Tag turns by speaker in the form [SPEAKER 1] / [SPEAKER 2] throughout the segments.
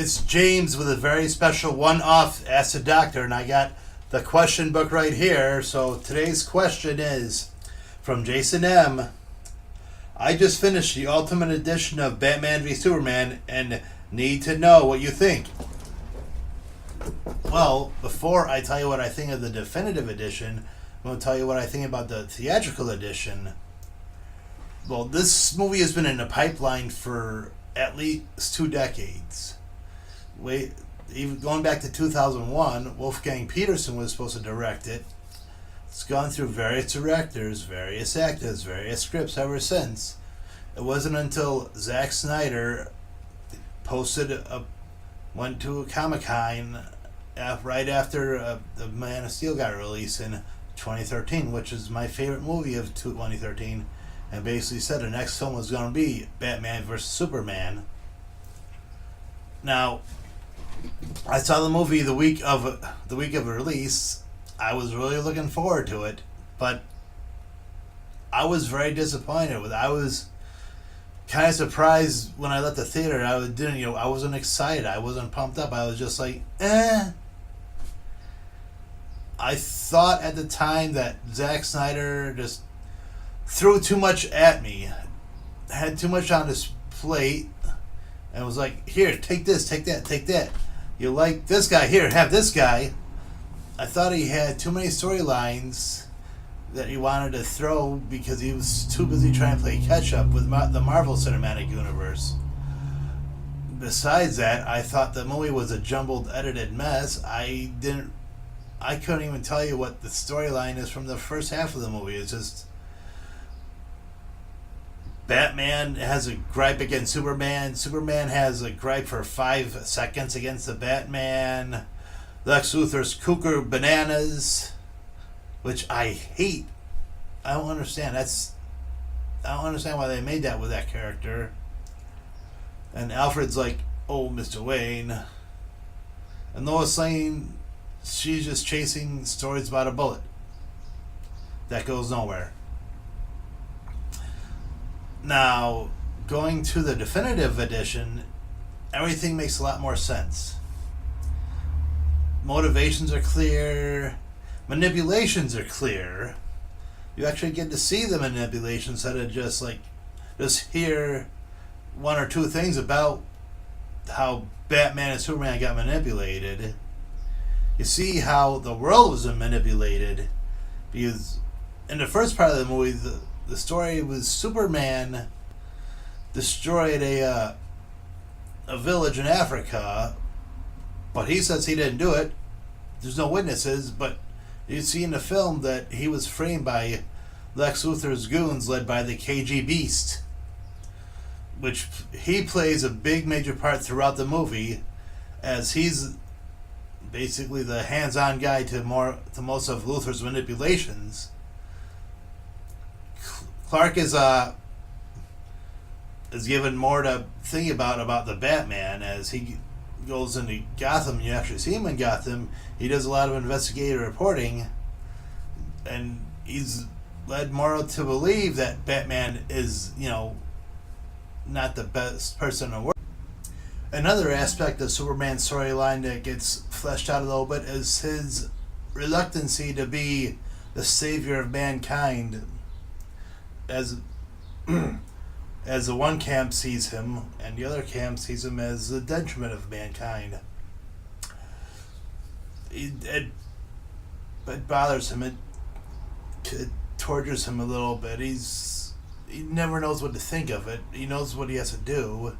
[SPEAKER 1] it's James with a very special one-off Ask the Doctor, and I got the question book right here. So today's question is from Jason M. I just finished the Ultimate Edition of Batman v Superman and need to know what you think. Well, before I tell you what I think of the definitive edition, I'm going to tell you what I think about the theatrical edition. Well, this movie has been in the pipeline for at least 2 decades. Even going back to 2001, Wolfgang Peterson was supposed to direct it. It's gone through various directors, various actors, various scripts ever since. It wasn't until Zack Snyder went to a Comic-Con right after the Man of Steel got released in 2013, which is my favorite movie of 2013, and basically said the next film was going to be Batman vs Superman. Now, I saw the movie the week of release. I was really looking forward to it, but I was very disappointed with it. I was kind of surprised when I left the theater. I wasn't excited. I wasn't pumped up. I was just like, eh. I thought at the time that Zack Snyder just threw too much at me, had too much on his plate, and was like, here, take this, take that, take that. You like this guy? Here, have this guy. I thought he had too many storylines that he wanted to throw because he was too busy trying to play catch-up with the Marvel Cinematic Universe. Besides that, I thought the movie was a jumbled, edited mess. I couldn't even tell you what the storyline is from the first half of the movie. It's just Batman has a gripe against Superman. Superman has a gripe for 5 seconds against the Batman. Lex Luthor's cuckoo bananas, which I hate. I don't understand. I don't understand why they made that with that character. And Alfred's like, oh, Mr. Wayne. And Lois Lane, she's just chasing stories about a bullet. That goes nowhere. Now, going to the definitive edition, everything makes a lot more sense. Motivations are clear. Manipulations are clear. You actually get to see the manipulations instead of just hear 1 or 2 things about how Batman and Superman got manipulated. You see how the world was manipulated, because in the first part of the movie, the story was Superman destroyed a village in Africa, but he says he didn't do it. There's no witnesses, but you see in the film that he was framed by Lex Luthor's goons led by the KG Beast, which he plays a big major part throughout the movie, as he's basically the hands-on guy to most of Luthor's manipulations. Clark is given more to think about the Batman as he goes into Gotham. You actually see him in Gotham. He does a lot of investigative reporting, and he's led more to believe that Batman is, not the best person in the world. Another aspect of Superman's storyline that gets fleshed out a little bit is his reluctancy to be the savior of mankind, as the one camp sees him, and the other camp sees him as the detriment of mankind. It bothers him. It tortures him a little bit. He never knows what to think of it. He knows what he has to do.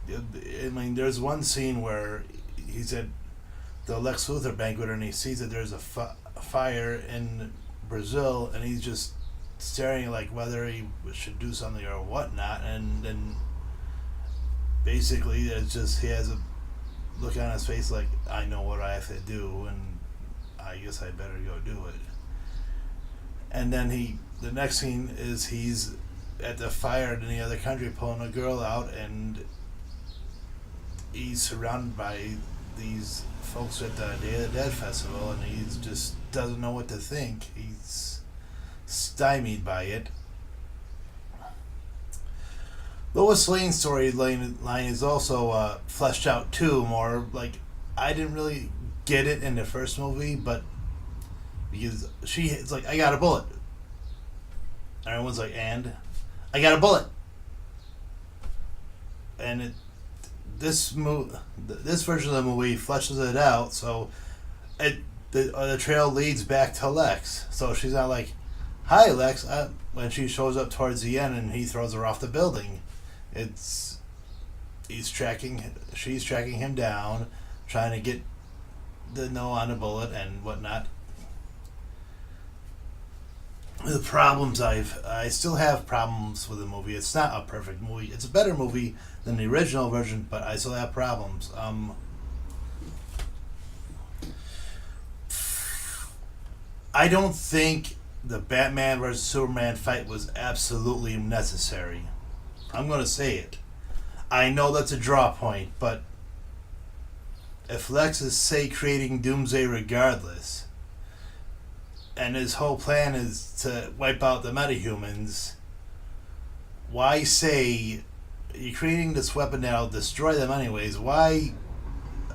[SPEAKER 1] I mean, there's one scene where he's at the Lex Luthor banquet and he sees that there's a fire in Brazil, and he's just staring like whether he should do something or whatnot, and then basically it's just he has a look on his face like, I know what I have to do, and I guess I better go do it. And then the next scene is he's at the fire in the other country pulling a girl out, and he's surrounded by these folks at the Day of the Dead festival, and he just doesn't know what to think. He's stymied by it. Lois Lane's storyline is also fleshed out too. More like I didn't really get it in the first movie, but because it's like I got a bullet. Everyone's like, and I got a bullet, and this version of the movie fleshes it out. So the trail leads back to Lex. So she's not like, "Hi, Lex." When she shows up towards the end and he throws her off the building, it's she's tracking him down, trying to get the no on a bullet and whatnot. The problems I still have problems with the movie. It's not a perfect movie. It's a better movie than the original version, but I still have problems. I don't think the Batman versus Superman fight was absolutely necessary. I'm going to say it. I know that's a draw point, but if Lex is, say, creating Doomsday regardless, and his whole plan is to wipe out the metahumans, why say you're creating this weapon that'll destroy them anyways? Why?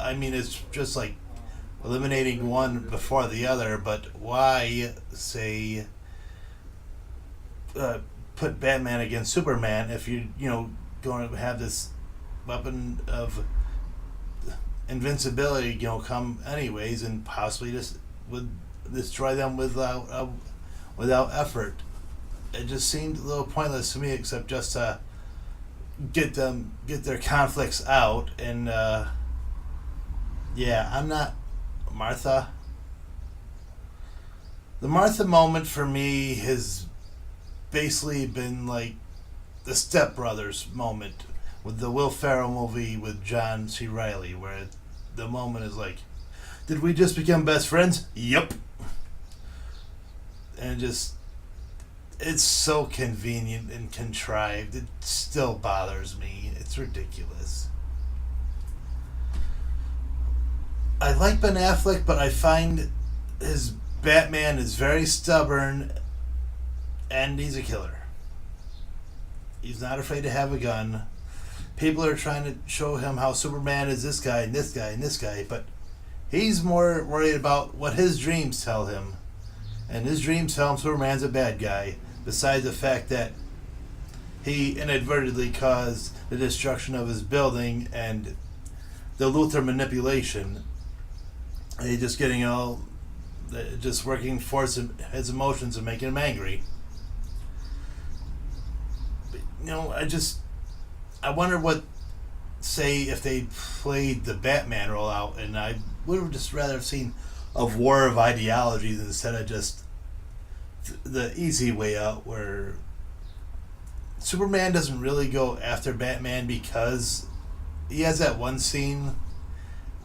[SPEAKER 1] I mean, it's just like eliminating one before the other, but why say put Batman against Superman if you going to have this weapon of invincibility come anyways and possibly just would destroy them without effort. It just seemed a little pointless to me, except just to get their conflicts out. And yeah, I'm not Martha. The Martha moment for me has basically been like the Step Brothers moment with the Will Ferrell movie with John C. Reilly, where the moment is like, did we just become best friends? Yup. And it's so convenient and contrived. It still bothers me. It's ridiculous. I like Ben Affleck, but I find his Batman is very stubborn, and he's a killer. He's not afraid to have a gun. People are trying to show him how Superman is this guy and this guy and this guy, but he's more worried about what his dreams tell him. And his dreams tell him Superman's a bad guy, besides the fact that he inadvertently caused the destruction of his building and the Luthor manipulation. And he's just getting just working for his emotions and making him angry. But, I wonder what, say, if they played the Batman role out, and I would have just rather have seen a war of ideologies instead of just the easy way out, where Superman doesn't really go after Batman because he has that one scene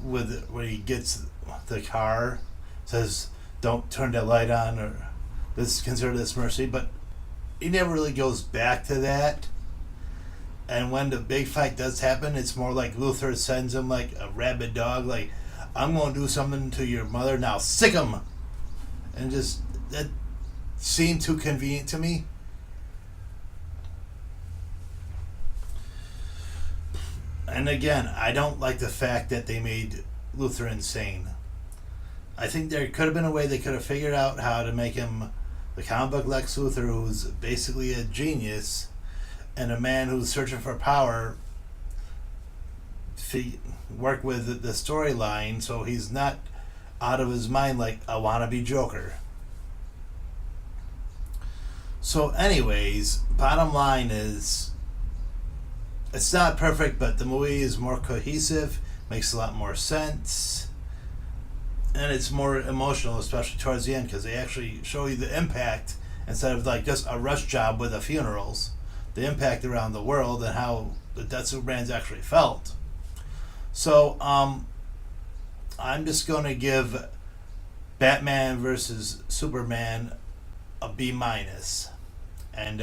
[SPEAKER 1] where he gets the car, says, "Don't turn that light on," or consider this mercy, but he never really goes back to that. And when the big fight does happen, it's more like Luthor sends him like a rabid dog, like, "I'm going to do something to your mother, now sick him!" And just, that seemed too convenient to me. And again, I don't like the fact that they made Luthor insane. I think there could have been a way they could have figured out how to make him the comic book Lex Luthor, who's basically a genius and a man who's searching for power, work with the storyline so he's not out of his mind like a wannabe Joker. So anyways, bottom line is, it's not perfect, but the movie is more cohesive, makes a lot more sense, and it's more emotional, especially towards the end, because they actually show you the impact instead of like just a rush job with the funerals. The impact around the world and how the death of Superman's actually felt. So, I'm just going to give Batman versus Superman a B minus. And,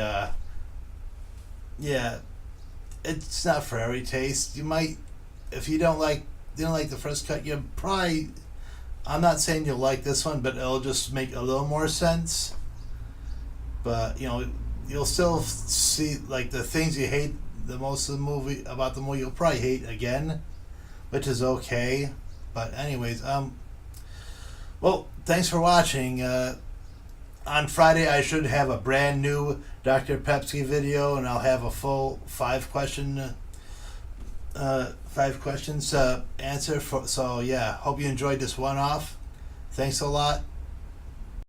[SPEAKER 1] yeah, it's not for every taste. You might, if you didn't like the first cut, you probably, I'm not saying you'll like this one, but it'll just make a little more sense. But, you'll still see, like, the things you hate the most of the movie about the movie you'll probably hate again, which is okay. But anyways, well, thanks for watching. On Friday, I should have a brand new Dr. Pepsi video, and I'll have a full 5 questions answer for. So yeah, hope you enjoyed this one off. Thanks a lot.